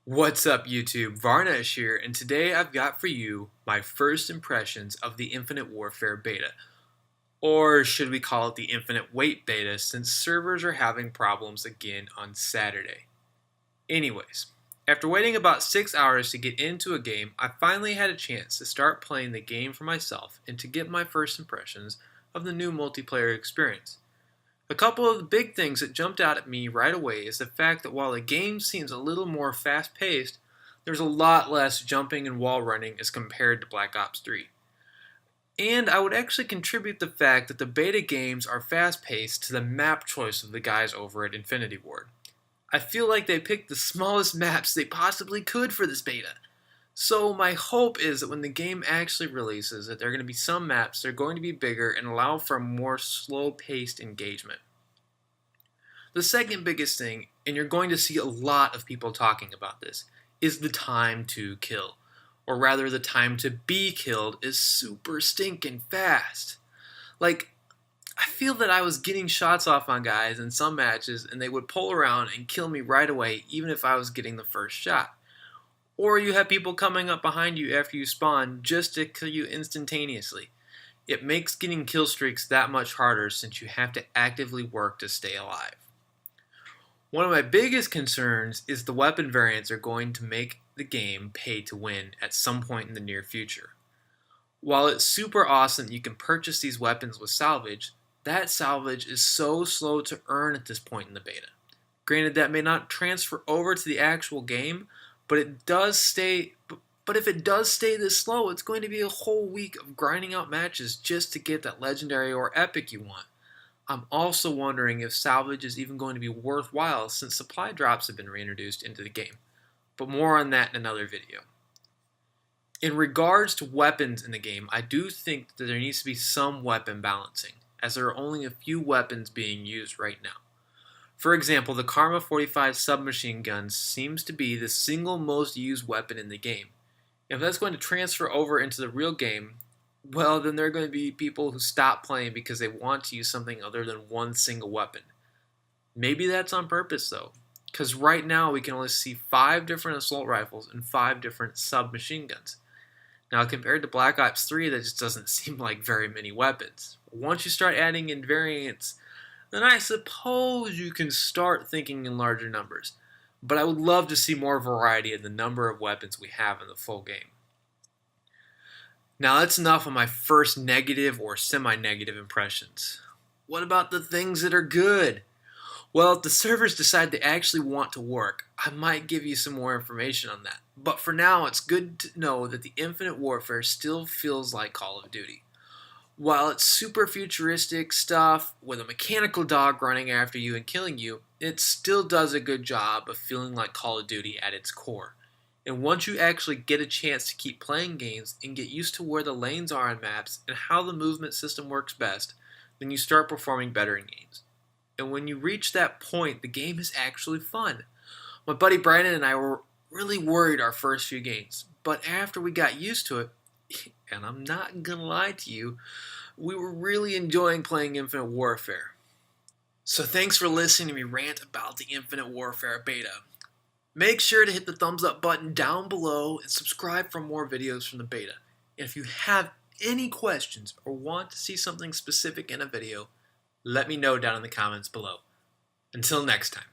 What's up YouTube, Varnish here, and today I've got for you my first impressions of the Infinite Warfare beta. Or should we call it the Infinite Wait beta, since servers are having problems again on Saturday. Anyways, after waiting about 6 hours to get into a game, I finally had a chance to start playing the game for myself and to get my first impressions of the new multiplayer experience. A couple of the big things that jumped out at me right away is the fact that while the game seems a little more fast-paced, there's a lot less jumping and wall running as compared to Black Ops 3. And I would actually contribute the fact that the beta games are fast-paced to the map choice of the guys over at Infinity Ward. I feel like they picked the smallest maps they possibly could for this beta. So my hope is that when the game actually releases, that there are going to be some maps that are going to be bigger and allow for a more slow-paced engagement. The second biggest thing, and you're going to see a lot of people talking about this, is the time to kill. Or rather, the time to be killed is super stinking fast. I feel that I was getting shots off on guys in some matches and they would pull around and kill me right away even if I was getting the first shot. Or you have people coming up behind you after you spawn just to kill you instantaneously. It makes getting kill streaks that much harder since you have to actively work to stay alive. One of my biggest concerns is the weapon variants are going to make the game pay to win at some point in the near future. While it's super awesome that you can purchase these weapons with salvage, that salvage is so slow to earn at this point in the beta. Granted, that may not transfer over to the actual game, but if it does stay this slow, it's going to be a whole week of grinding out matches just to get that legendary or epic you want. I'm also wondering if salvage is even going to be worthwhile since supply drops have been reintroduced into the game. But more on that in another video. In regards to weapons in the game, I do think that there needs to be some weapon balancing, as there are only a few weapons being used right now. For example, the Karma 45 submachine gun seems to be the single most used weapon in the game. If that's going to transfer over into the real game, well, then there are going to be people who stop playing because they want to use something other than one single weapon. Maybe that's on purpose though, because right now we can only see 5 different assault rifles and 5 different submachine guns. Now compared to Black Ops 3, that just doesn't seem like very many weapons. Once you start adding in variants, then I suppose you can start thinking in larger numbers. But I would love to see more variety in the number of weapons we have in the full game. Now that's enough of my first negative or semi-negative impressions. What about the things that are good? Well, if the servers decide they actually want to work, I might give you some more information on that. But for now, it's good to know that the Infinite Warfare still feels like Call of Duty. While it's super futuristic stuff with a mechanical dog running after you and killing you, it still does a good job of feeling like Call of Duty at its core. And once you actually get a chance to keep playing games and get used to where the lanes are on maps and how the movement system works best, then you start performing better in games. And when you reach that point, the game is actually fun. My buddy Brandon and I were really worried our first few games, but after we got used to it, and I'm not gonna lie to you, we were really enjoying playing Infinite Warfare. So thanks for listening to me rant about the Infinite Warfare beta. Make sure to hit the thumbs up button down below and subscribe for more videos from the beta. And if you have any questions or want to see something specific in a video, let me know down in the comments below. Until next time.